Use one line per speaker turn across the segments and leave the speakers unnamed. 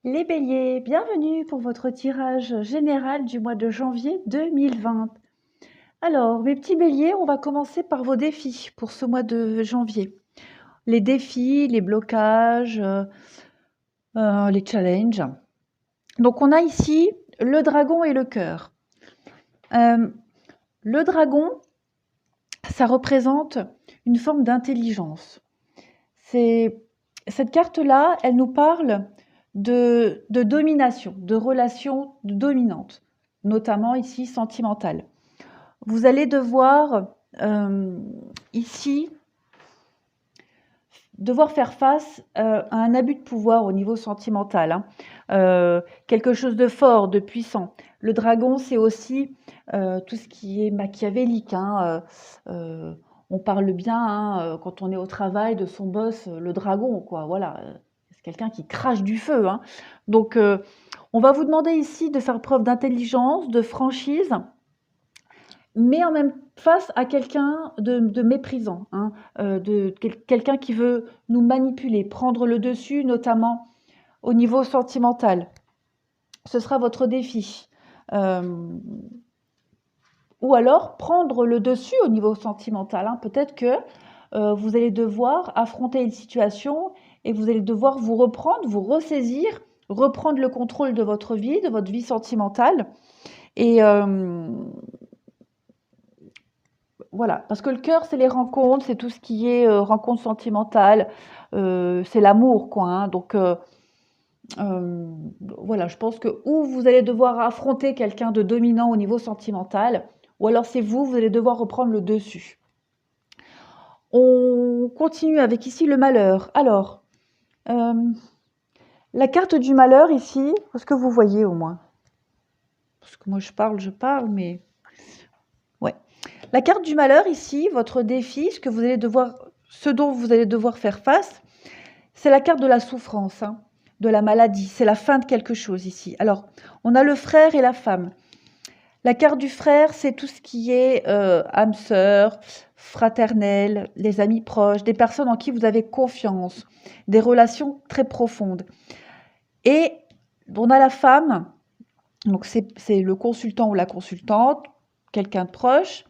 Les béliers, bienvenue pour votre tirage général du mois de janvier 2020. Alors, mes petits béliers, on va commencer par vos défis pour ce mois de janvier. Les défis, les blocages, les challenges. Donc, on a ici le dragon et le cœur. Le dragon, ça représente une forme d'intelligence. Cette carte-là, elle nous parle de domination, de relations dominantes, notamment ici sentimentales. Vous allez devoir ici faire face à un abus de pouvoir au niveau sentimental, quelque chose de fort, de puissant. Le dragon, c'est aussi tout ce qui est machiavélique. On parle bien, quand on est au travail, de son boss, le dragon, quoi. Voilà, c'est quelqu'un qui crache du feu. Donc, on va vous demander ici de faire preuve d'intelligence, de franchise, mais en même face à quelqu'un de méprisant, de quelqu'un qui veut nous manipuler, prendre le dessus, notamment au niveau sentimental. Ce sera votre défi. Ou alors prendre le dessus au niveau sentimental. Peut-être que vous allez devoir affronter une situation et vous allez devoir vous reprendre, vous ressaisir, reprendre le contrôle de votre vie sentimentale. Et voilà, parce que le cœur, c'est les rencontres, c'est tout ce qui est rencontres sentimentales, c'est l'amour, quoi. Donc, voilà, je pense que ou vous allez devoir affronter quelqu'un de dominant au niveau sentimental, ou alors c'est vous, vous allez devoir reprendre le dessus. On continue avec ici le malheur. Alors, la carte du malheur ici, est-ce que vous voyez au moins? Parce que moi je parle, mais ouais. La carte du malheur ici, votre défi, ce dont vous allez devoir faire face, c'est la carte de la souffrance, de la maladie. C'est la fin de quelque chose ici. Alors, on a le frère et la femme. La carte du frère, c'est tout ce qui est âme sœur, fraternelle, les amis proches, des personnes en qui vous avez confiance, des relations très profondes. Et on a la femme, donc c'est le consultant ou la consultante, quelqu'un de proche.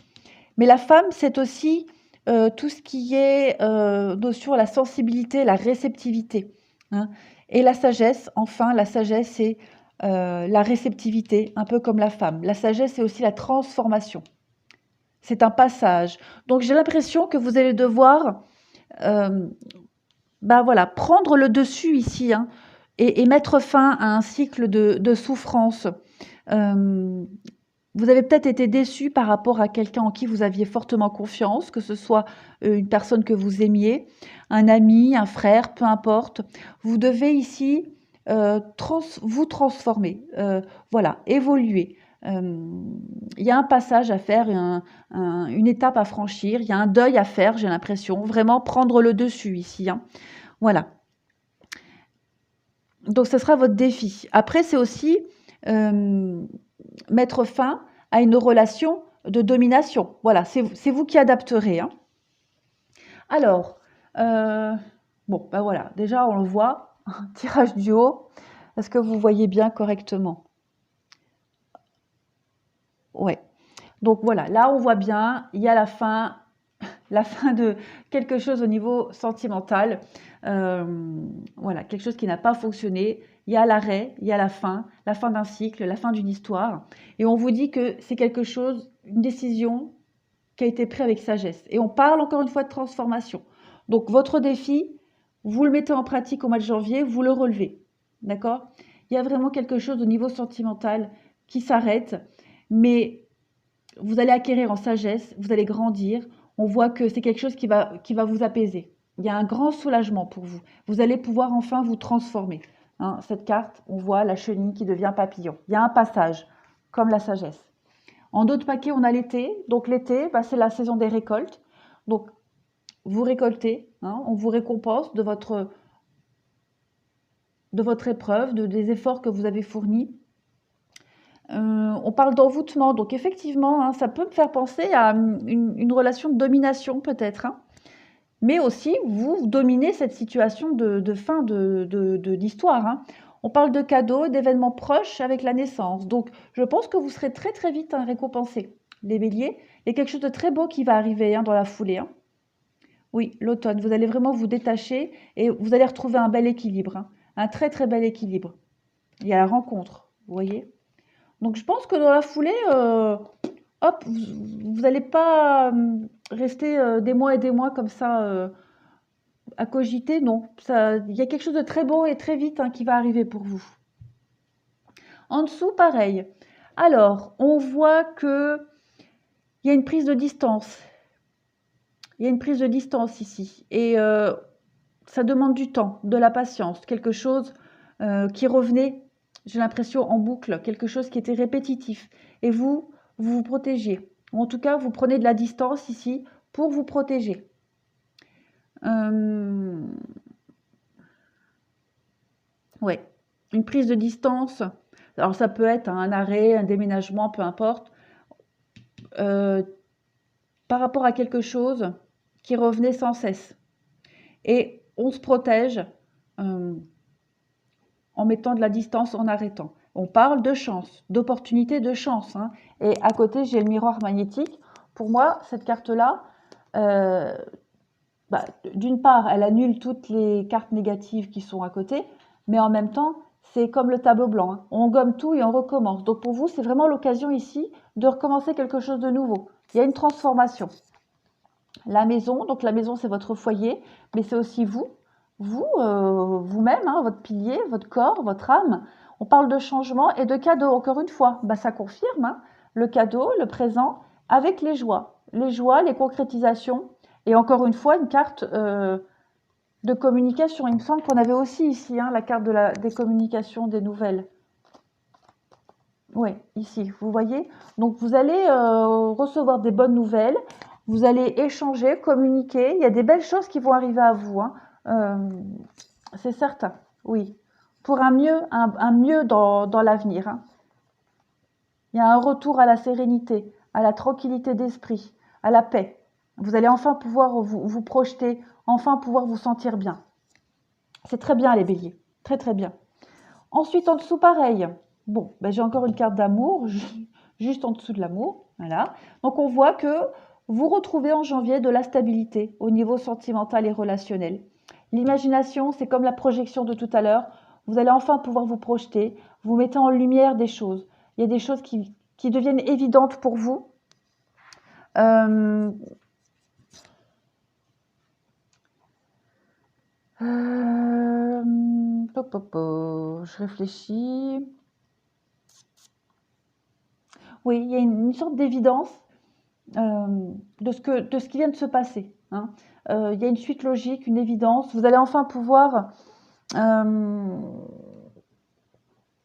Mais la femme, c'est aussi tout ce qui est notion la sensibilité, la réceptivité. Et la sagesse, enfin, la sagesse, c'est la réceptivité, un peu comme la femme. La sagesse, c'est aussi la transformation. C'est un passage. Donc, j'ai l'impression que vous allez devoir prendre le dessus ici et mettre fin à un cycle de souffrance. Vous avez peut-être été déçu par rapport à quelqu'un en qui vous aviez fortement confiance, que ce soit une personne que vous aimiez, un ami, un frère, peu importe. Vous devez ici vous transformer, évoluer. Il y a un passage à faire, une étape à franchir, il y a un deuil à faire, j'ai l'impression, vraiment prendre le dessus ici. Voilà. Donc, ce sera votre défi. Après, c'est aussi mettre fin à une relation de domination. Voilà, c'est vous qui adapterez. Alors, voilà, déjà on le voit, tirage du haut. Est-ce que vous voyez bien correctement? Ouais. Donc voilà, là on voit bien, il y a la fin de quelque chose au niveau sentimental. Voilà, quelque chose qui n'a pas fonctionné. Il y a l'arrêt, il y a la fin d'un cycle, la fin d'une histoire. Et on vous dit que c'est quelque chose, une décision qui a été prise avec sagesse. Et on parle encore une fois de transformation. Donc votre défi, vous le mettez en pratique au mois de janvier, vous le relevez. D'accord? Il y a vraiment quelque chose au niveau sentimental qui s'arrête, mais vous allez acquérir en sagesse, vous allez grandir. On voit que c'est quelque chose qui va vous apaiser. Il y a un grand soulagement pour vous. Vous allez pouvoir enfin vous transformer. Cette carte, on voit la chenille qui devient papillon. Il y a un passage, comme la sagesse. En d'autres paquets, on a l'été. Donc l'été, c'est la saison des récoltes. Donc vous récoltez, on vous récompense de votre épreuve, des efforts que vous avez fournis. On parle d'envoûtement, donc effectivement, ça peut me faire penser à une relation de domination peut-être. Mais aussi, vous dominez cette situation de fin de l'histoire. On parle de cadeaux, d'événements proches avec la naissance. Donc, je pense que vous serez très très vite récompensés, les béliers. Il y a quelque chose de très beau qui va arriver dans la foulée. Oui, l'automne, vous allez vraiment vous détacher et vous allez retrouver un bel équilibre, un très très bel équilibre. Il y a la rencontre, vous voyez. Donc, je pense que dans la foulée, hop, vous n'allez pas rester des mois et des mois comme ça à cogiter, non. Il y a quelque chose de très beau et très vite qui va arriver pour vous. En dessous, pareil. Alors, on voit que il y a une prise de distance. Il y a une prise de distance ici. Et ça demande du temps, de la patience, quelque chose qui revenait, j'ai l'impression, en boucle, quelque chose qui était répétitif. Et vous vous protégez. Ou en tout cas, vous prenez de la distance ici pour vous protéger. Ouais, une prise de distance. Alors ça peut être un arrêt, un déménagement, peu importe. Par rapport à quelque chose qui revenait sans cesse. Et on se protège en mettant de la distance, en arrêtant. On parle de chance, d'opportunité, de chance. Et à côté, j'ai le miroir magnétique. Pour moi, cette carte-là, d'une part, elle annule toutes les cartes négatives qui sont à côté, mais en même temps, c'est comme le tableau blanc. On gomme tout et on recommence. Donc pour vous, c'est vraiment l'occasion ici de recommencer quelque chose de nouveau. Il y a une transformation. La maison, donc la maison, c'est votre foyer, mais c'est aussi vous, vous-même, votre pilier, votre corps, votre âme. On parle de changement et de cadeau. Encore une fois, ça confirme le cadeau, le présent, avec les joies, les concrétisations. Et encore une fois, une carte de communication. Il me semble qu'on avait aussi ici la carte des communications, des nouvelles. Oui, ici, vous voyez. Donc, vous allez recevoir des bonnes nouvelles. Vous allez échanger, communiquer. Il y a des belles choses qui vont arriver à vous. C'est certain, oui. Pour un mieux dans l'avenir. Il y a un retour à la sérénité, à la tranquillité d'esprit, à la paix. Vous allez enfin pouvoir vous projeter, enfin pouvoir vous sentir bien. C'est très bien les béliers, très très bien. Ensuite, en dessous, pareil. Bon, j'ai encore une carte d'amour, juste en dessous de l'amour. Voilà. Donc, on voit que vous retrouvez en janvier de la stabilité au niveau sentimental et relationnel. L'imagination, c'est comme la projection de tout à l'heure. Vous allez enfin pouvoir vous projeter, vous mettez en lumière des choses. Il y a des choses qui deviennent évidentes pour vous. Je réfléchis. Oui, il y a une sorte d'évidence de ce qui vient de se passer. Il y a une suite logique, une évidence. Vous allez enfin pouvoir,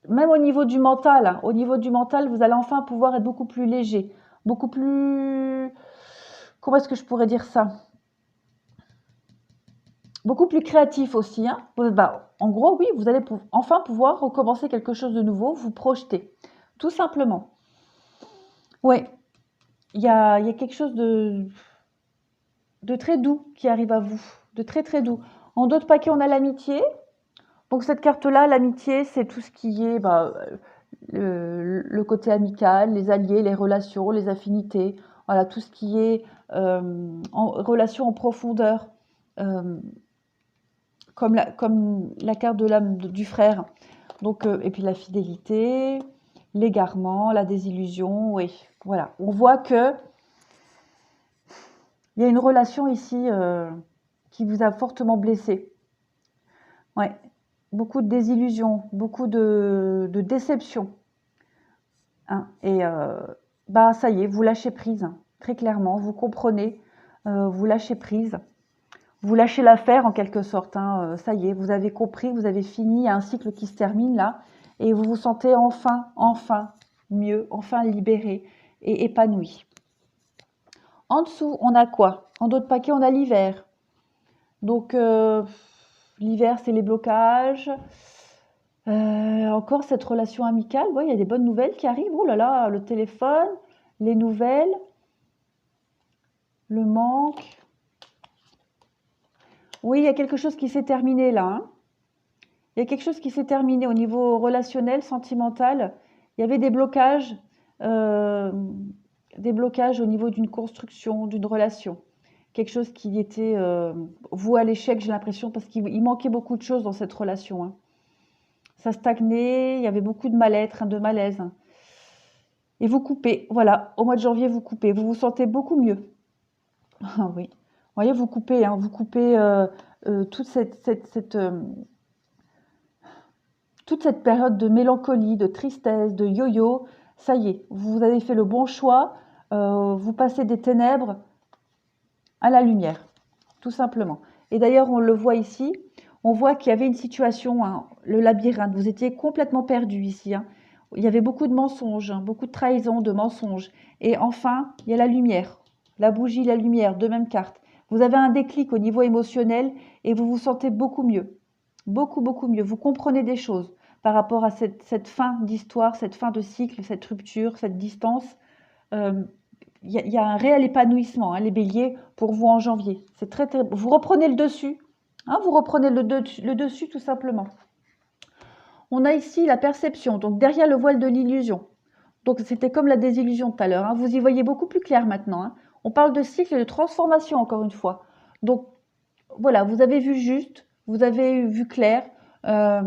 même au niveau du mental, vous allez enfin pouvoir être beaucoup plus léger, beaucoup plus... Comment est-ce que je pourrais dire ça? Beaucoup plus créatif aussi. En gros, oui, vous allez enfin pouvoir recommencer quelque chose de nouveau, vous projeter, tout simplement. Oui, il y a quelque chose de très doux qui arrive à vous, de très très doux. En d'autres paquets, on a l'amitié. Donc cette carte-là, l'amitié, c'est tout ce qui est le côté amical, les alliés, les relations, les affinités. Voilà, tout ce qui est en relation en profondeur, comme la carte de l'âme du frère. Donc, et puis la fidélité, l'égarement, la désillusion, oui. Voilà, on voit que il y a une relation ici qui vous a fortement blessé. Ouais, beaucoup de désillusions, beaucoup de déceptions. Et ça y est, vous lâchez prise, très clairement, vous comprenez, vous lâchez prise. Vous lâchez l'affaire en quelque sorte. Ça y est, vous avez compris, vous avez fini, il y a un cycle qui se termine là, et vous vous sentez enfin mieux, enfin libéré et épanoui. En dessous, on a quoi? En d'autres paquets, on a l'hiver. Donc, l'hiver, c'est les blocages. Encore cette relation amicale. Il y a des bonnes nouvelles qui arrivent. Oh là là, le téléphone, les nouvelles, le manque. Oui, il y a quelque chose qui s'est terminé là. Il y a quelque chose qui s'est terminé au niveau relationnel, sentimental. Il y avait euh, des blocages au niveau d'une construction, d'une relation. Quelque chose qui était voué à l'échec, j'ai l'impression, parce qu'il manquait beaucoup de choses dans cette relation, hein. Ça stagnait, il y avait beaucoup de mal-être, hein, de malaise, hein. Et vous coupez, voilà, au mois de janvier, vous coupez. Vous vous sentez beaucoup mieux. Ah oui. Vous voyez, vous coupez, hein, vous coupez toute toute cette période de mélancolie, de tristesse, de yo-yo. Ça y est, vous avez fait le bon choix. Vous passez des ténèbres à la lumière, tout simplement. Et d'ailleurs, on le voit ici. On voit qu'il y avait une situation, hein, le labyrinthe. Vous étiez complètement perdu ici, hein. Il y avait beaucoup de mensonges, hein, beaucoup de trahisons, de mensonges. Et enfin, il y a la lumière. La bougie, la lumière, deux mêmes cartes. Vous avez un déclic au niveau émotionnel et vous vous sentez beaucoup mieux. Beaucoup, beaucoup mieux. Vous comprenez des choses par rapport à cette fin d'histoire, cette fin de cycle, cette rupture, cette distance. Euh, il y a un réel épanouissement, hein, les béliers, pour vous en janvier. C'est très, très... Vous reprenez le dessus. Hein, vous reprenez le dessus tout simplement. On a ici la perception, donc derrière le voile de l'illusion. Donc c'était comme la désillusion tout à l'heure, hein. Vous y voyez beaucoup plus clair maintenant, hein. On parle de cycle et de transformation encore une fois. Donc voilà, vous avez vu juste, vous avez vu clair, euh,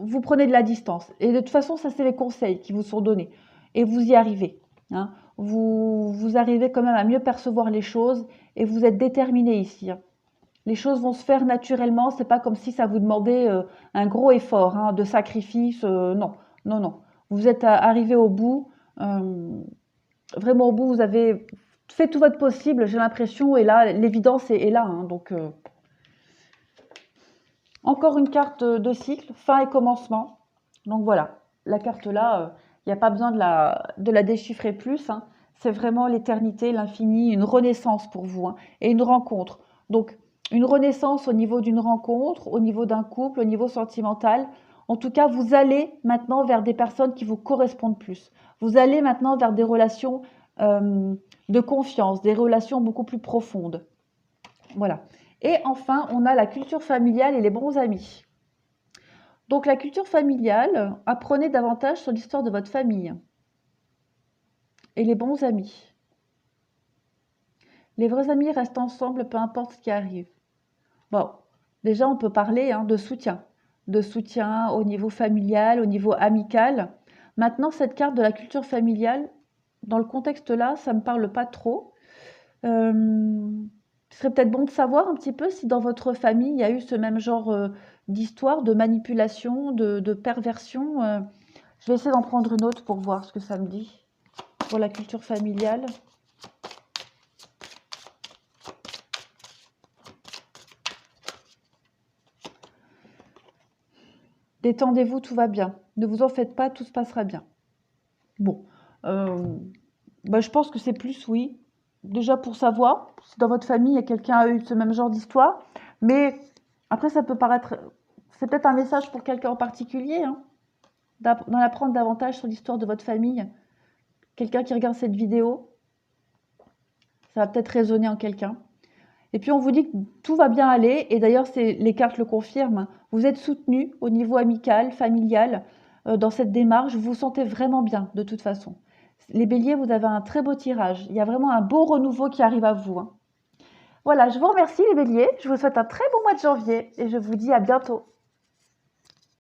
vous prenez de la distance. Et de toute façon, ça c'est les conseils qui vous sont donnés. Et vous y arrivez, hein. Vous arrivez quand même à mieux percevoir les choses et vous êtes déterminé ici, hein. Les choses vont se faire naturellement, c'est pas comme si ça vous demandait un gros effort, hein, de sacrifice, non, non, non. Vous êtes arrivé au bout, euh, vraiment au bout, vous avez fait tout votre possible, j'ai l'impression, et là, l'évidence est là, hein, donc encore une carte de cycle, fin et commencement. Donc voilà, la carte là, il n'y a pas besoin de la déchiffrer plus, hein. C'est vraiment l'éternité, l'infini, une renaissance pour vous, hein, et une rencontre. Donc une renaissance au niveau d'une rencontre, au niveau d'un couple, au niveau sentimental. En tout cas, vous allez maintenant vers des personnes qui vous correspondent plus. Vous allez maintenant vers des relations euh, de confiance, des relations beaucoup plus profondes. Voilà. Et enfin, on a la culture familiale et les bons amis. Donc la culture familiale, apprenez davantage sur l'histoire de votre famille et les bons amis. Les vrais amis restent ensemble, peu importe ce qui arrive. Bon, déjà on peut parler, hein, de soutien au niveau familial, au niveau amical. Maintenant, cette carte de la culture familiale, dans le contexte là, ça me parle pas trop. Ce serait peut-être bon de savoir un petit peu si dans votre famille, il y a eu ce même genre d'histoire, de manipulation, de perversion. Je vais essayer d'en prendre une autre pour voir ce que ça me dit pour la culture familiale. Détendez-vous, tout va bien. Ne vous en faites pas, tout se passera bien. Bon, euh, bah, je pense que c'est plus oui. Déjà pour savoir si dans votre famille, il y a quelqu'un qui a eu ce même genre d'histoire. Mais après, ça peut paraître... C'est peut-être un message pour quelqu'un en particulier, hein, d'en apprendre davantage sur l'histoire de votre famille. Quelqu'un qui regarde cette vidéo, ça va peut-être résonner en quelqu'un. Et puis on vous dit que tout va bien aller, et d'ailleurs les cartes le confirment. Vous êtes soutenu au niveau amical, familial, dans cette démarche, vous vous sentez vraiment bien de toute façon. Les béliers, vous avez un très beau tirage, il y a vraiment un beau renouveau qui arrive à vous, hein. Voilà, je vous remercie les béliers, je vous souhaite un très bon mois de janvier, et je vous dis à bientôt.